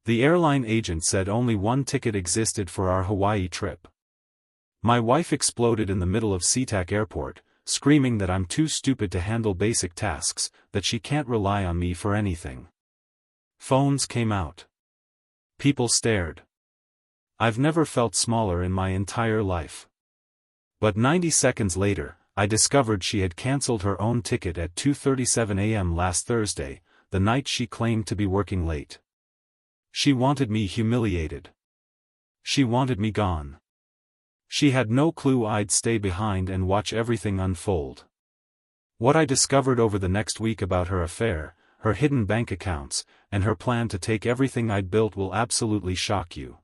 The airline agent said only one ticket existed for our Hawaii trip. My wife exploded in the middle of SeaTac Airport, screaming that I'm too stupid to handle basic tasks, that she can't rely on me for anything. Phones came out. People stared. I've never felt smaller in my entire life. But 90 seconds later, I discovered she had cancelled her own ticket at 2:37 a.m. last Thursday, the night she claimed to be working late. She wanted me humiliated. She wanted me gone. She had no clue I'd stay behind and watch everything unfold. What I discovered over the next week about her affair, her hidden bank accounts, and her plan to take everything I'd built will absolutely shock you.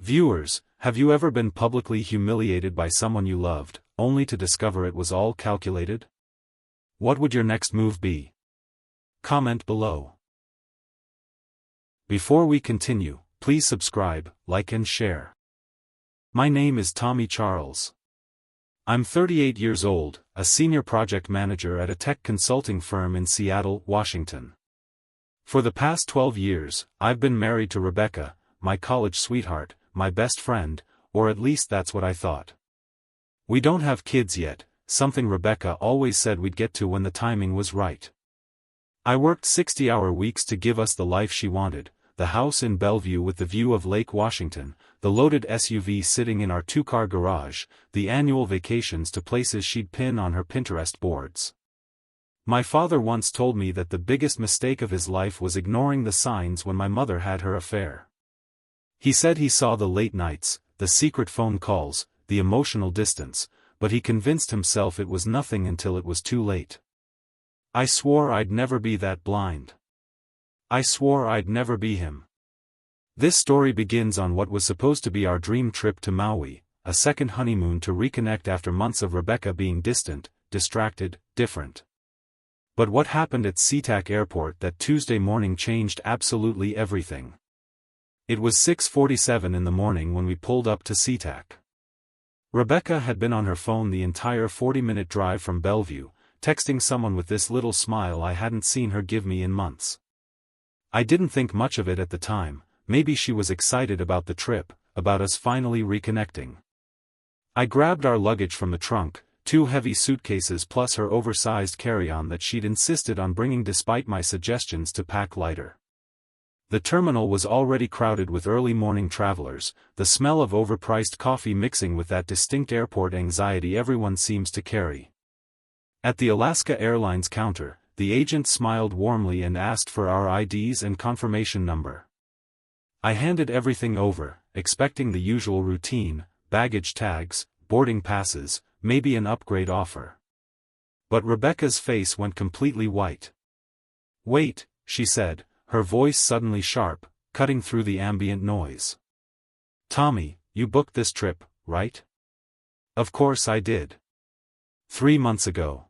Viewers, have you ever been publicly humiliated by someone you loved, only to discover it was all calculated? What would your next move be? Comment below. Before we continue, please subscribe, like and share. My name is Tommy Charles. I'm 38 years old, a senior project manager at a tech consulting firm in Seattle, Washington. For the past 12 years, I've been married to Rebecca, my college sweetheart, my best friend, or at least that's what I thought. We don't have kids yet, something Rebecca always said we'd get to when the timing was right. I worked 60-hour weeks to give us the life she wanted, the house in Bellevue with the view of Lake Washington, the loaded SUV sitting in our 2-car garage, the annual vacations to places she'd pin on her Pinterest boards. My father once told me that the biggest mistake of his life was ignoring the signs when my mother had her affair. He said he saw the late nights, the secret phone calls, the emotional distance, but he convinced himself it was nothing until it was too late. I swore I'd never be that blind. I swore I'd never be him. This story begins on what was supposed to be our dream trip to Maui, a second honeymoon to reconnect after months of Rebecca being distant, distracted, different. But what happened at SeaTac Airport that Tuesday morning changed absolutely everything. It was 6:47 in the morning when we pulled up to SeaTac. Rebecca had been on her phone the entire 40-minute drive from Bellevue, texting someone with this little smile I hadn't seen her give me in months. I didn't think much of it at the time, maybe she was excited about the trip, about us finally reconnecting. I grabbed our luggage from the trunk, 2 heavy suitcases plus her oversized carry-on that she'd insisted on bringing despite my suggestions to pack lighter. The terminal was already crowded with early morning travelers, the smell of overpriced coffee mixing with that distinct airport anxiety everyone seems to carry. At the Alaska Airlines counter, the agent smiled warmly and asked for our IDs and confirmation number. I handed everything over, expecting the usual routine, baggage tags, boarding passes, maybe an upgrade offer. But Rebecca's face went completely white. "Wait," she said, her voice suddenly sharp, cutting through the ambient noise. "Tommy, you booked this trip, right?" "Of course I did. 3 months ago.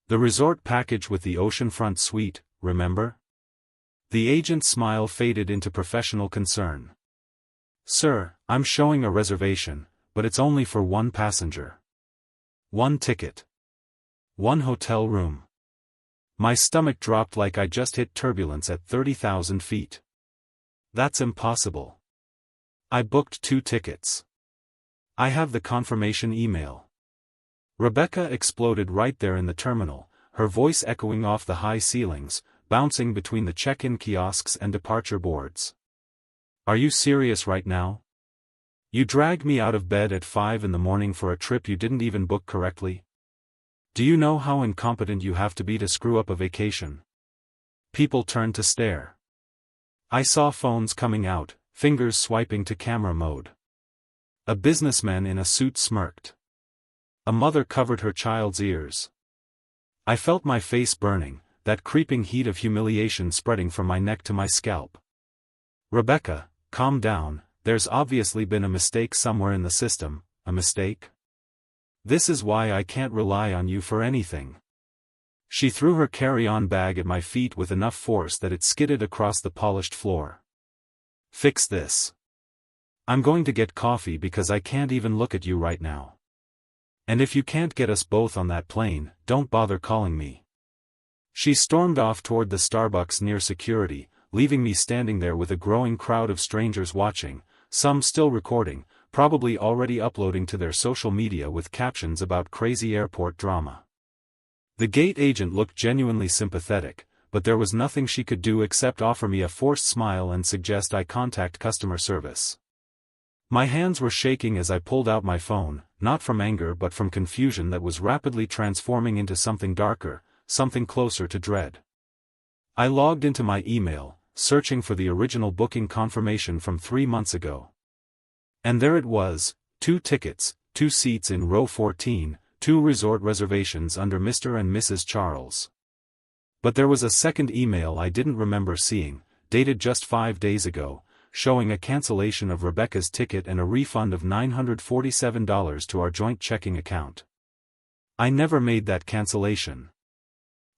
The resort package with the oceanfront suite, remember?" The agent's smile faded into professional concern. "Sir, I'm showing a reservation, but it's only for 1 passenger. 1 ticket. 1 hotel room." My stomach dropped like I just hit turbulence at 30,000 feet. "That's impossible. I booked 2 tickets. I have the confirmation email." Rebecca exploded right there in the terminal, her voice echoing off the high ceilings, bouncing between the check-in kiosks and departure boards. "Are you serious right now? You dragged me out of bed at 5 in the morning for a trip you didn't even book correctly? Do you know how incompetent you have to be to screw up a vacation?" People turned to stare. I saw phones coming out, fingers swiping to camera mode. A businessman in a suit smirked. A mother covered her child's ears. I felt my face burning, that creeping heat of humiliation spreading from my neck to my scalp. "Rebecca, calm down, there's obviously been a mistake somewhere in the system." "A mistake? This is why I can't rely on you for anything." She threw her carry-on bag at my feet with enough force that it skidded across the polished floor. "Fix this. I'm going to get coffee because I can't even look at you right now. And if you can't get us both on that plane, don't bother calling me." She stormed off toward the Starbucks near security, leaving me standing there with a growing crowd of strangers watching, some still recording, probably already uploading to their social media with captions about crazy airport drama. The gate agent looked genuinely sympathetic, but there was nothing she could do except offer me a forced smile and suggest I contact customer service. My hands were shaking as I pulled out my phone, not from anger but from confusion that was rapidly transforming into something darker, something closer to dread. I logged into my email, searching for the original booking confirmation from 3 months ago. And there it was, 2 tickets, 2 seats in row 14, 2 resort reservations under Mr. and Mrs. Charles. But there was a second email I didn't remember seeing, dated just 5 days ago, showing a cancellation of Rebecca's ticket and a refund of $947 to our joint checking account. I never made that cancellation.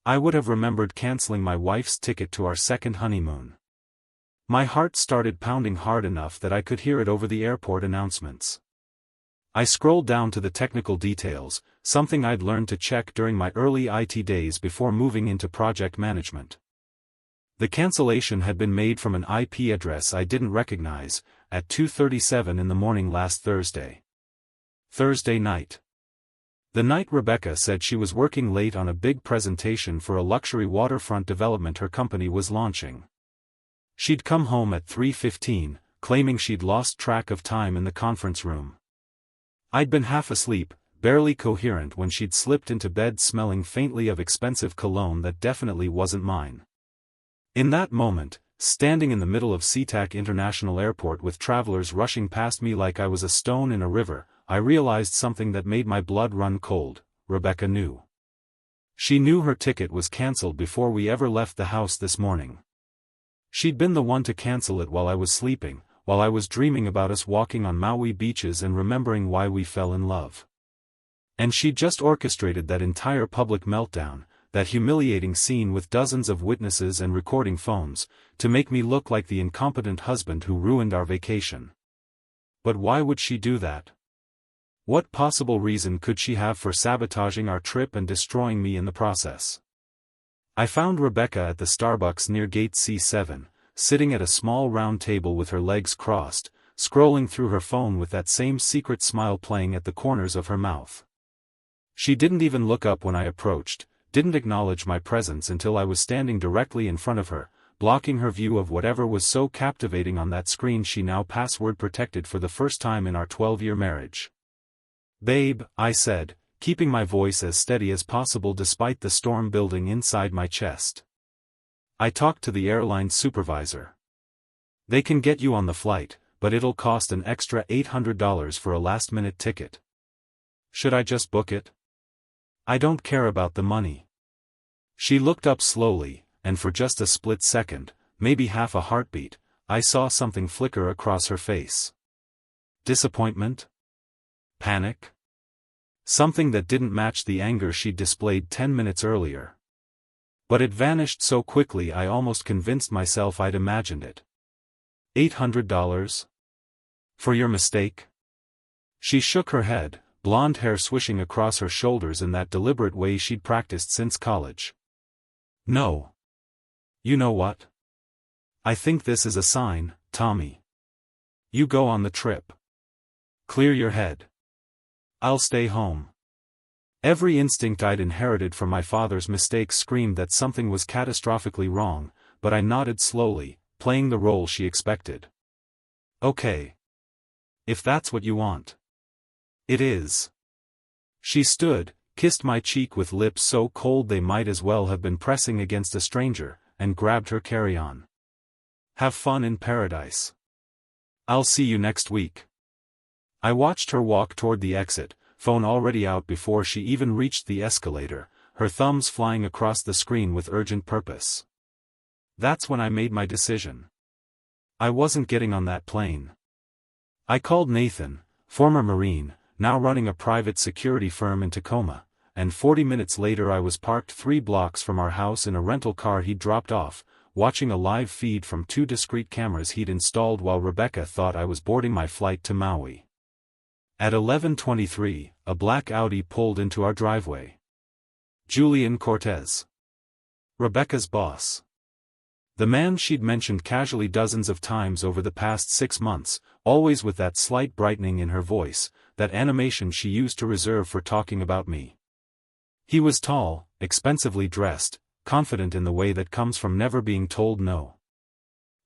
I would have remembered canceling my wife's ticket to our second honeymoon. My heart started pounding hard enough that I could hear it over the airport announcements. I scrolled down to the technical details, something I'd learned to check during my early IT days before moving into project management. The cancellation had been made from an IP address I didn't recognize, at 2:37 in the morning last Thursday. Thursday night. The night Rebecca said she was working late on a big presentation for a luxury waterfront development her company was launching. She'd come home at 3:15, claiming she'd lost track of time in the conference room. I'd been half asleep, barely coherent when she'd slipped into bed smelling faintly of expensive cologne that definitely wasn't mine. In that moment, standing in the middle of SeaTac International Airport with travelers rushing past me like I was a stone in a river, I realized something that made my blood run cold. Rebecca knew. She knew her ticket was cancelled before we ever left the house this morning. She'd been the one to cancel it while I was sleeping, while I was dreaming about us walking on Maui beaches and remembering why we fell in love. And she'd just orchestrated that entire public meltdown, that humiliating scene with dozens of witnesses and recording phones, to make me look like the incompetent husband who ruined our vacation. But why would she do that? What possible reason could she have for sabotaging our trip and destroying me in the process? I found Rebecca at the Starbucks near Gate C7, sitting at a small round table with her legs crossed, scrolling through her phone with that same secret smile playing at the corners of her mouth. She didn't even look up when I approached, didn't acknowledge my presence until I was standing directly in front of her, blocking her view of whatever was so captivating on that screen she now password protected for the first time in our 12-year marriage. "Babe," I said, keeping my voice as steady as possible despite the storm building inside my chest. I talked to the airline supervisor. "They can get you on the flight, but it'll cost an extra $800 for a last-minute ticket. Should I just book it? I don't care about the money." She looked up slowly, and for just a split second, maybe half a heartbeat, I saw something flicker across her face. Disappointment? Panic? Something that didn't match the anger she'd displayed 10 minutes earlier. But it vanished so quickly I almost convinced myself I'd imagined it. $800? For your mistake? She shook her head, blonde hair swishing across her shoulders in that deliberate way she'd practiced since college. "No. You know what? I think this is a sign, Tommy. You go on the trip. Clear your head. I'll stay home." Every instinct I'd inherited from my father's mistakes screamed that something was catastrophically wrong, but I nodded slowly, playing the role she expected. "Okay. If that's what you want. It is." She stood, kissed my cheek with lips so cold they might as well have been pressing against a stranger, and grabbed her carry-on. "Have fun in paradise. I'll see you next week." I watched her walk toward the exit, phone already out before she even reached the escalator, her thumbs flying across the screen with urgent purpose. That's when I made my decision. I wasn't getting on that plane. I called Nathan, former Marine, now running a private security firm in Tacoma, and 40 minutes later I was parked 3 blocks from our house in a rental car he'd dropped off, watching a live feed from 2 discreet cameras he'd installed while Rebecca thought I was boarding my flight to Maui. At 11:23, a black Audi pulled into our driveway. Julian Cortez. Rebecca's boss. The man she'd mentioned casually dozens of times over the past 6 months, always with that slight brightening in her voice, that animation she used to reserve for talking about me. He was tall, expensively dressed, confident in the way that comes from never being told no.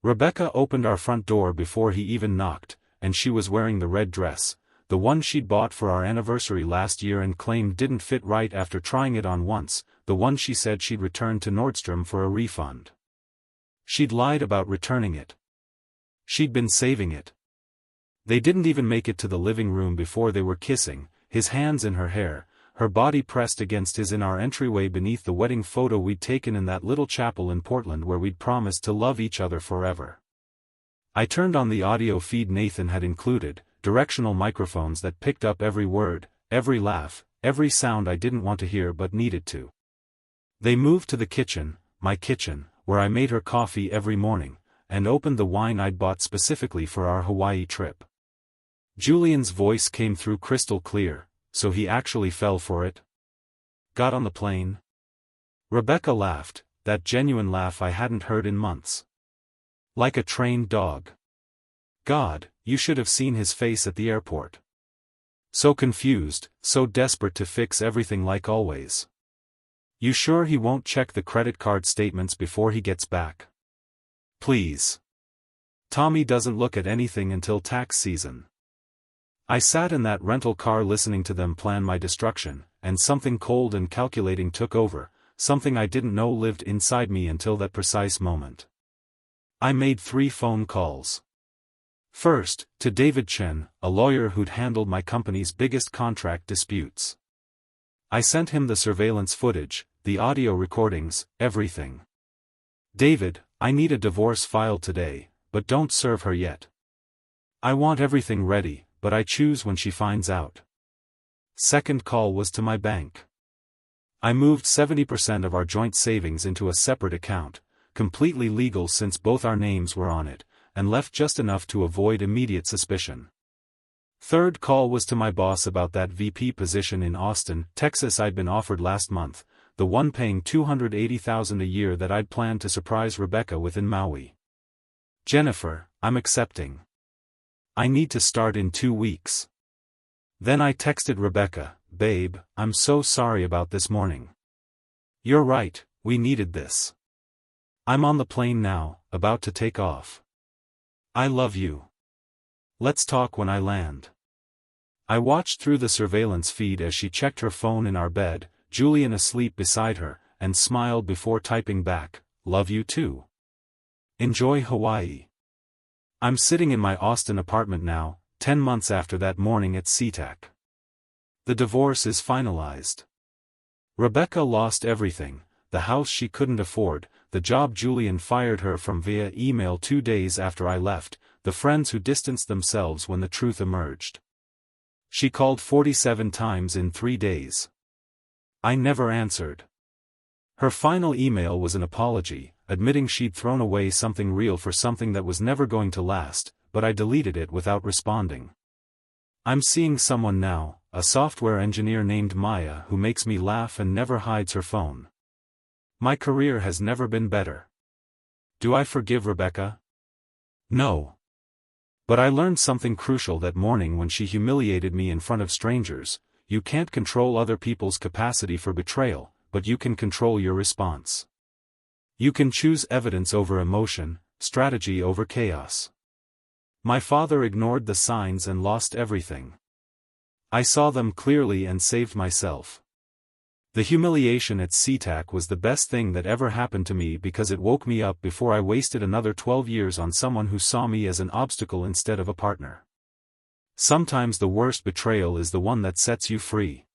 Rebecca opened our front door before he even knocked, and she was wearing the red dress, the one she'd bought for our anniversary last year and claimed didn't fit right after trying it on once, the one she said she'd returned to Nordstrom for a refund. She'd lied about returning it. She'd been saving it. They didn't even make it to the living room before they were kissing, his hands in her hair, her body pressed against his in our entryway beneath the wedding photo we'd taken in that little chapel in Portland where we'd promised to love each other forever. I turned on the audio feed Nathan had included, directional microphones that picked up every word, every laugh, every sound I didn't want to hear but needed to. They moved to the kitchen, my kitchen, where I made her coffee every morning, and opened the wine I'd bought specifically for our Hawaii trip. Julian's voice came through crystal clear, so he actually fell for it? Got on the plane? Rebecca laughed, that genuine laugh I hadn't heard in months. Like a trained dog. God, you should have seen his face at the airport. So confused, so desperate to fix everything like always. You sure he won't check the credit card statements before he gets back? Please. Tommy doesn't look at anything until tax season. I sat in that rental car listening to them plan my destruction, and something cold and calculating took over, something I didn't know lived inside me until that precise moment. I made 3 phone calls. First, to David Chen, a lawyer who'd handled my company's biggest contract disputes. I sent him the surveillance footage, the audio recordings, everything. David, I need a divorce filed today, but don't serve her yet. I want everything ready, but I choose when she finds out. Second call was to my bank. I moved 70% of our joint savings into a separate account, completely legal since both our names were on it, and left just enough to avoid immediate suspicion. Third call was to my boss about that VP position in Austin, Texas I'd been offered last month, the one paying $280,000 a year that I'd planned to surprise Rebecca with in Maui. Jennifer, I'm accepting. I need to start in 2 weeks. Then I texted Rebecca, babe, I'm so sorry about this morning. You're right, we needed this. I'm on the plane now, about to take off. I love you. Let's talk when I land. I watched through the surveillance feed as she checked her phone in our bed, Julian asleep beside her, and smiled before typing back, love you too. Enjoy Hawaii. I'm sitting in my Austin apartment now, 10 months after that morning at SeaTac. The divorce is finalized. Rebecca lost everything, the house she couldn't afford, the job Julian fired her from via email 2 days after I left, the friends who distanced themselves when the truth emerged. She called 47 times in 3 days. I never answered. Her final email was an apology, admitting she'd thrown away something real for something that was never going to last, but I deleted it without responding. I'm seeing someone now, a software engineer named Maya who makes me laugh and never hides her phone. My career has never been better. Do I forgive Rebecca? No. But I learned something crucial that morning when she humiliated me in front of strangers. You can't control other people's capacity for betrayal, but you can control your response. You can choose evidence over emotion, strategy over chaos. My father ignored the signs and lost everything. I saw them clearly and saved myself. The humiliation at SeaTac was the best thing that ever happened to me because it woke me up before I wasted another 12 years on someone who saw me as an obstacle instead of a partner. Sometimes the worst betrayal is the one that sets you free.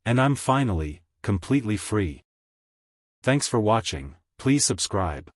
And I'm finally, completely free. Thanks for watching, please subscribe.